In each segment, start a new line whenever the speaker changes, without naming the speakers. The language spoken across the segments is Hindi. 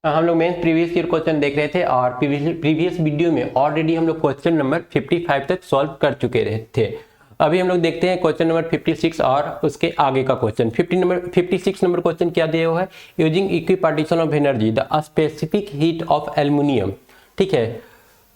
हम लोग मेंस प्रीवियस ईयर क्वेश्चन देख रहे थे और प्रीवियस वीडियो में ऑलरेडी हम लोग क्वेश्चन नंबर 55 तक सॉल्व कर चुके थे। अभी हम लोग देखते हैं क्वेश्चन नंबर 56 और उसके आगे का क्वेश्चन। 56 नंबर क्वेश्चन क्या दिया हुआ है, using equipartition of energy the specific heat of aluminium. ठीक है,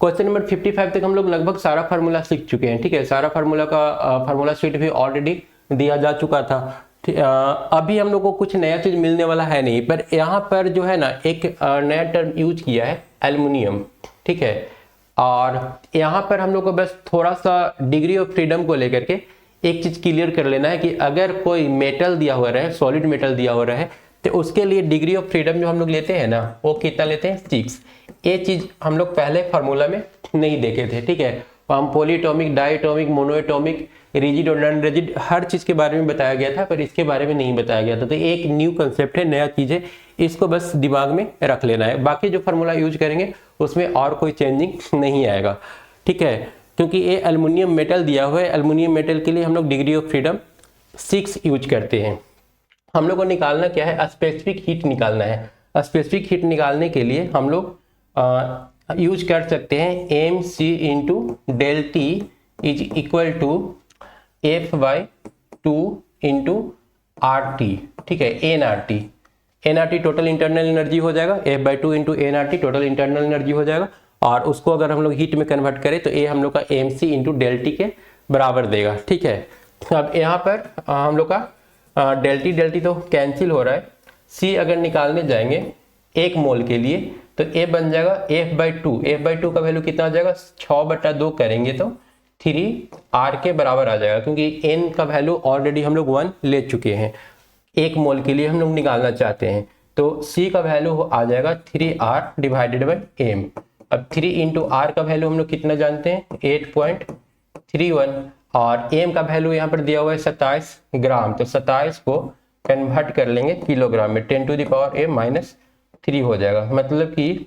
क्वेश्चन नंबर 55 तक हम लोग लगभग सारा फार्मूला सीख चुके हैं। ठीक है, सारा फार्मूला का फार्मूला शीट भी ऑलरेडी दिया जा चुका था। अभी हम लोग को कुछ नया चीज मिलने वाला है नहीं, पर यहाँ पर जो है ना एक नया टर्म यूज किया है, एल्युमिनियम। ठीक है, और यहाँ पर हम लोग को बस थोड़ा सा डिग्री ऑफ फ्रीडम को लेकर के एक चीज क्लियर कर लेना है कि अगर कोई मेटल दिया हुआ रहे, सॉलिड मेटल दिया हुआ रहे, तो उसके लिए डिग्री ऑफ फ्रीडम जो हम लोग लेते हैं ना, वो कितना लेते हैं, 6। ये चीज हम लोग पहले फार्मूला में नहीं देखे थे। ठीक है, हम पॉलीएटॉमिक, डायटॉमिक, मोनोएटॉमिक, रिजिड और नॉन रिजिड हर चीज के बारे में बताया गया था, पर इसके बारे में नहीं बताया गया था। तो एक न्यू कंसेप्ट है, नया चीज है, इसको बस दिमाग में रख लेना है। बाकी जो फार्मूला यूज करेंगे उसमें और कोई चेंजिंग नहीं आएगा। ठीक है, क्योंकि ये एल्युमिनियम मेटल दिया हुआ है, एल्युमिनियम मेटल के लिए हम लोग डिग्री ऑफ फ्रीडम 6 यूज करते हैं। हम लोग को निकालना क्या है, स्पेसिफिक हीट निकालना है। स्पेसिफिक हीट निकालने के लिए हम लोग यूज कर सकते हैं M C into del T is equal to F by 2 into R T. ठीक है, N R T, N R T total internal energy हो जाएगा, F by 2 into N R T total internal energy हो जाएगा। और उसको अगर हम लोग हीट में कन्वर्ट करें तो ए हम लोग का M C into del T के बराबर देगा। ठीक है, अब यहाँ पर हम लोग का डेल टी तो कैंसिल हो रहा है। सी अगर निकालने जाएंगे 1 मोल के लिए तो ए बन जाएगा एफ बाई 2। एफ बाई 2 का वैल्यू कितना आ जाएगा, 6/2 करेंगे तो 3 आर के बराबर आ जाएगा, क्योंकि एन का वैल्यू ऑलरेडी हम लोग 1 ले चुके हैं। 1 मोल के लिए हम लोग निकालना चाहते हैं तो सी का वैल्यू आ जाएगा 3R डिवाइडेड बाई एम। अब 3 इंटू आर का वैल्यू हम लोग कितना जानते हैं, 8.31, और एम का वैल्यू यहाँ पर दिया हुआ है 27 ग्राम। तो 27 को कन्वर्ट कर लेंगे किलोग्राम में, 10⁻³ हो जाएगा। मतलब कि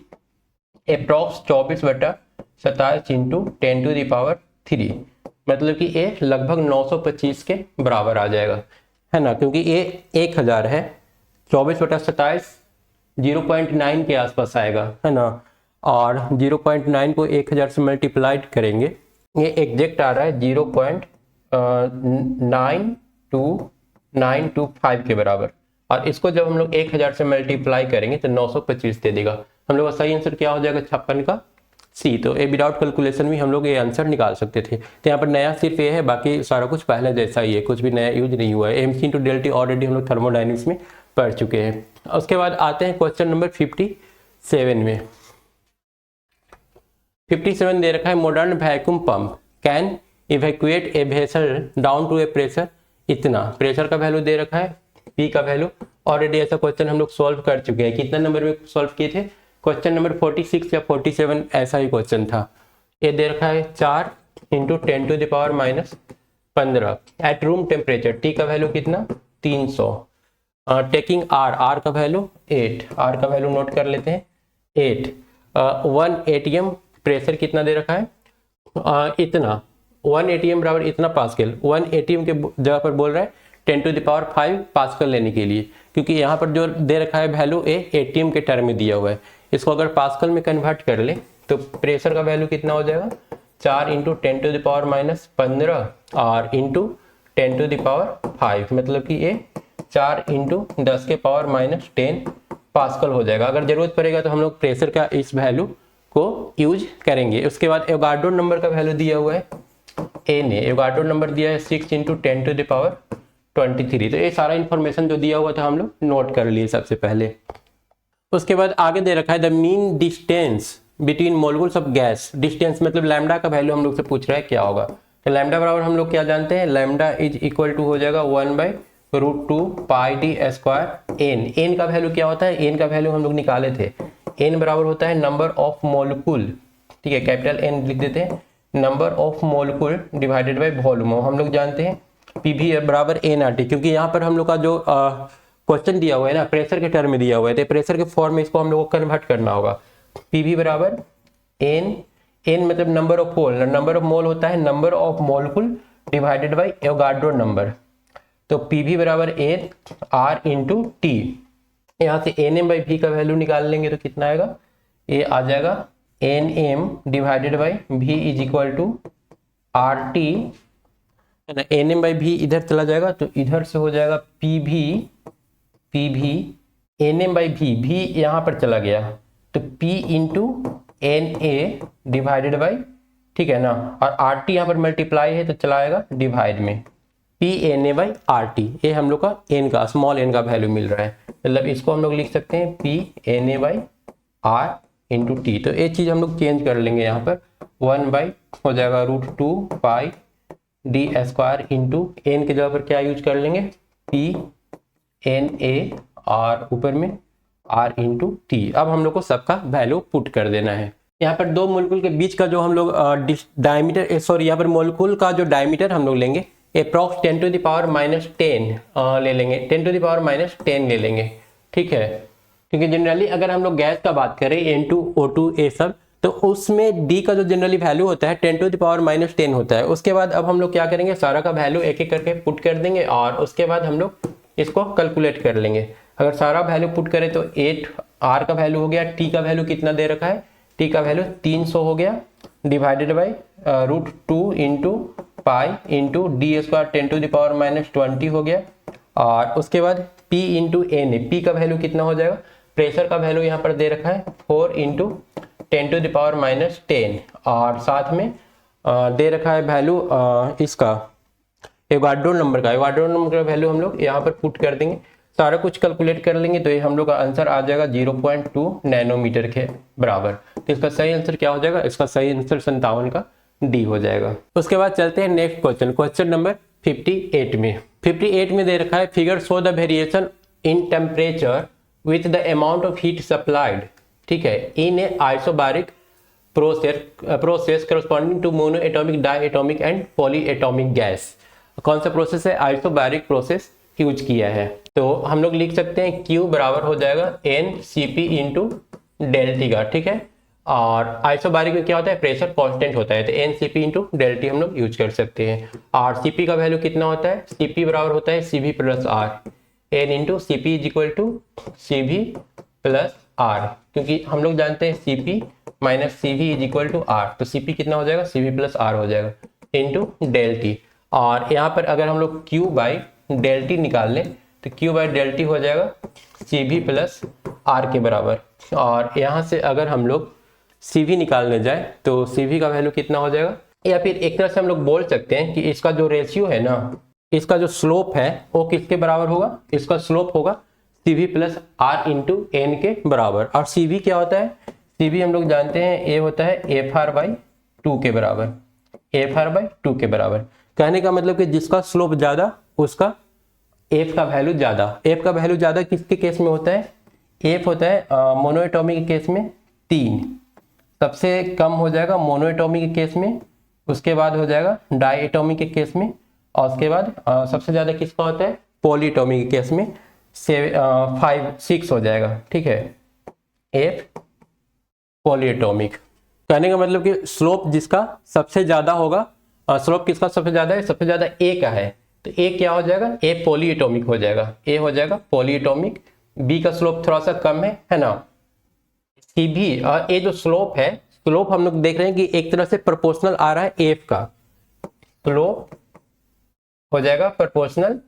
अप्रॉक्स 24/27 इंटू 10⁻³ मतलब कि ये लगभग 925 के बराबर आ जाएगा, है ना, क्योंकि ये 1000 है। 24/27 0.9 के आसपास आएगा, है ना, और 0.9 को 1000 से मल्टीप्लाइड करेंगे, ये एग्जैक्ट आ रहा है 0.92925 के बराबर। और इसको जब हम लोग 1000 से मल्टीप्लाई करेंगे तो 925 दे देगा। हम लोग का सही आंसर क्या हो जाएगा, 56 का सी। तो ए विदाउट कैलकुलेशन भी हम लोग ये आंसर निकाल सकते थे। तो यहाँ पर नया सिर्फ ये है, बाकी सारा कुछ पहले जैसा ही है, कुछ भी नया यूज नहीं हुआ है। M C into del T already हम लोग थर्मोडाइनमिक्स में पढ़ चुके हैं। उसके बाद आते हैं क्वेश्चन नंबर 57 में। 57 दे रखा है, modern vacuum pump can evacuate a vessel down to a pressure इतना। प्रेशर का वैल्यू दे रखा है, पी का वैल्यू। ऑलरेडी ऐसा क्वेश्चन हम लोग सॉल्व कर चुके हैं। कितना नंबर में सॉल्व किए थे, क्वेश्चन नंबर 46 या 47 ऐसा ही क्वेश्चन था। ये दे रखा है 4 into 10⁻15 at room temperature. T का वैल्यू कितना, 300। टेकिंग आर, आर का वैल्यू 8, आर का वैल्यू नोट कर लेते हैं 8। 1 एटीएम प्रेशर कितना दे रखा है, इतना 1 एटीएम बराबर इतना पास्कल। 1 एटीएम के जगह पर बोल रहा है 10⁵ पास्कल लेने के लिए, क्योंकि यहाँ पर जो दे रखा है वैल्यू ए एटीएम के टर्म में दिया हुआ है। इसको अगर पास्कल में कन्वर्ट कर ले तो प्रेशर का वैल्यू कितना हो जाएगा, 4 इंटू 10⁻15 और इंटू 10⁵, मतलब कि ये 4 इंटू 10⁻10 पास्कल हो जाएगा। अगर जरूरत पड़ेगा तो हम लोग प्रेशर का इस वैल्यू को यूज करेंगे। उसके बाद एवोगाड्रो नंबर का वैल्यू दिया हुआ है, ए ने एवोगाड्रो नंबर दिया है 6 इंटू 10⁻23। तो ये सारा इंफॉर्मेशन जो दिया हुआ था हम लोग नोट कर लिए सबसे पहले। उसके बाद आगे दे रखा है the mean distance between molecules of gas. Distance मतलब लैम्डा का वैल्यू हम लोग से पूछ रहा है क्या होगा। तो लैम्डा बराबर हम लोग क्या जानते हैं, लैम्डा इज इक्वल टू हो जाएगा 1/√2 πd²। एन का वैल्यू क्या होता है, एन का वैल्यू हम लोग निकाले थे। एन बराबर होता है नंबर ऑफ मोलिक्यूल। ठीक है, कैपिटल एन लिख देते हैं, number of molecule divided by volume. हम लोग जानते हैं पीवी बराबर एन आर टी, क्योंकि यहाँ पर हम लोग का जो क्वेश्चन दिया हुआ है ना, प्रेशर के टर्म में दिया हुआ है, तो प्रेशर के फॉर्म में इसको हम लोग को कन्वर्ट करना होगा। पीवी बराबर एन, एन मतलब number of mole, number of mole होता है number of molecule divided by Avogadro number. तो पीवी बराबर एन आर इंटू टी। यहाँ से NM/V का वैल्यू निकाल लेंगे तो कितना आएगा, ये आ जाएगा NM divided by V is equal to RT है ना। NM/V इधर चला जाएगा तो इधर से हो जाएगा PV NM/V, V यहाँ पर चला गया तो P into NA divided by, ठीक है ना, और RT यहाँ पर मल्टीप्लाई है तो चला आएगा डिवाइड में, PNA/RT। ये हम लोग का n का स्मॉल n का वैल्यू मिल रहा है, मतलब इसको हम लोग लिख सकते हैं PNA/R इंटू टी। तो ये चीज़ हम लोग चेंज कर लेंगे, यहाँ पर 1 बाई हो जाएगा √2 पाई d² इंटू एन के जगह पर क्या यूज कर लेंगे, PNA और ऊपर में R इंटू टी। अब हम लोग को सबका वैल्यू पुट कर देना है। यहाँ पर दो मोलिक्यूल के बीच का जो हम लोग डायमीटर, सॉरी यहाँ पर मोलिक्यूल का जो डायमीटर हम लोग लेंगे अप्रॉक्स 10⁻⁻10 ले लेंगे, 10⁻⁻10 ले लेंगे, ठीक है। क्योंकि जनरली अगर हम लोग गैस का बात करें N2O2 ये सब, तो उसमें D का जो जनरली वैल्यू होता है 10⁻⁻10 होता है। उसके बाद अब हम लोग क्या करेंगे, सारा का वैल्यू एक एक करके पुट कर देंगे और उसके बाद हम लोग इसको कैलकुलेट कर लेंगे। अगर सारा वैल्यू पुट करें तो 8R का वैल्यू हो गया, T का वैल्यू कितना दे रखा है, T का वैल्यू 300 हो गया, divided by √2 into pi into d² 10⁻⁻20 हो गया, और उसके बाद P इंटू NA, P का वैल्यू कितना हो जाएगा, प्रेशर का वैल्यू यहाँ पर दे रखा है 4 इंटू 10⁻⁻10, और साथ में दे रखा है वैल्यू इसका एवोगाड्रो नंबर का, एवोगाड्रो नंबर का वैल्यू हम लोग यहाँ पर पुट कर देंगे, सारा कुछ कैलकुलेट कर लेंगे तो ये हम लोग का आंसर आ जाएगा 0.2 नैनोमीटर के बराबर। तो इसका सही आंसर क्या हो जाएगा, इसका सही आंसर 57 का डी हो जाएगा। उसके बाद चलते हैं नेक्स्ट क्वेश्चन, क्वेश्चन नंबर 58 में। 58 में दे रखा है figure show the variation in temperature with the amount of heat supplied, ठीक है, in a isobaric process corresponding to monoatomic, diatomic and polyatomic gas. कौन सा प्रोसेस है, आइसोबारिक प्रोसेस यूज किया है। तो हम लोग लिख सकते हैं Q बराबर हो जाएगा NCP इंटू डेल्टी का, ठीक है। और आइसोबारिक में क्या होता है, प्रेशर कांस्टेंट होता है, तो NCP इंटू डेल्टी हम लोग यूज कर सकते हैं। और CP का वैल्यू कितना होता है, CP बराबर होता है CV plus R, N into CP is equal to CV plus R, क्योंकि हम लोग जानते हैं CP minus CV is equal to R, तो CP कितना हो जाएगा, CV प्लस R हो जाएगा इंटू डेल्टी। और यहाँ पर अगर हम लोग Q बाई डेल्टी निकाल लें तो Q बाई डेल्टी हो जाएगा CV प्लस R के बराबर। और यहाँ से अगर हम लोग CV निकालने जाए तो CV का वैल्यू कितना हो जाएगा, या फिर एक तरह से हम लोग बोल सकते हैं कि इसका जो रेशियो है ना, इसका जो स्लोप है वो किसके बराबर होगा, इसका स्लोप होगा CV plus R into N के बराबर। और CV क्या होता है, CV हम लोग जानते हैं ये होता है FR/2 के बराबर, FR/2 के बराबर। कहने का मतलब कि जिसका स्लोप ज़्यादा उसका F का वैल्यू ज़्यादा। F का वैल्यू ज़्यादा किसके केस में होता है, F होता है मोनोएटॉमिक के केस में 3, सबसे कम हो जाएगा मोनोएटॉमिक के केस में, उसके बाद हो जाएगा डाईएटॉमिक के केस में, और उसके बाद सबसे ज़्यादा किसका होता है, पॉलीएटॉमिक के केस में 6 हो जाएगा, ठीक है, F पॉलीएटॉमिक। कहने का मतलब कि स्लोप जिसका सबसे ज़्यादा होगा, स्लोप किसका सबसे ज़्यादा है, सबसे ज़्यादा A का है, तो A क्या हो जाएगा, A पॉलीएटॉमिक हो जाएगा, A हो जाएगा पॉलीएटॉमिक। B का स्लोप थोड़ा सा कम है ना। CV और A जो स्लोप है, स्लोप हम लोग देख रहे हैं कि एक तरह से प्रोपोर्शनल आ रहा है F का, स्लोप हो जाएगा प्रोपोर्शनल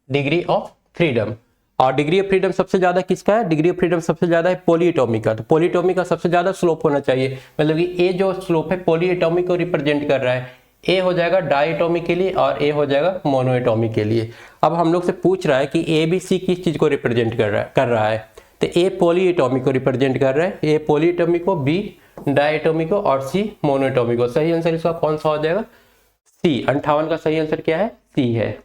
डिग्री ऑफ फ्रीडम। और डिग्री ऑफ फ्रीडम सबसे ज्यादा किसका है, डिग्री ऑफ फ्रीडम सबसे ज्यादा है पॉलीएटॉमिक का, तो पॉलीएटॉमिक का सबसे ज्यादा स्लोप होना चाहिए, मतलब कि A जो स्लोप है पॉलीएटॉमिक को रिप्रेजेंट कर रहा है, A हो जाएगा डाईएटॉमिक के लिए और A हो जाएगा मोनोएटॉमिक के लिए। अब हम लोग से पूछ रहा है कि ABC किस चीज को रिप्रेजेंट कर रहा है, तो A पॉलीएटॉमिक को रिप्रेजेंट कर रहा है, A पॉलीएटॉमिक को, B डाईएटॉमिक को और C मोनोएटॉमिक को। सही आंसर इसका कौन सा हो जाएगा, C। 58 का सही आंसर क्या है, C है।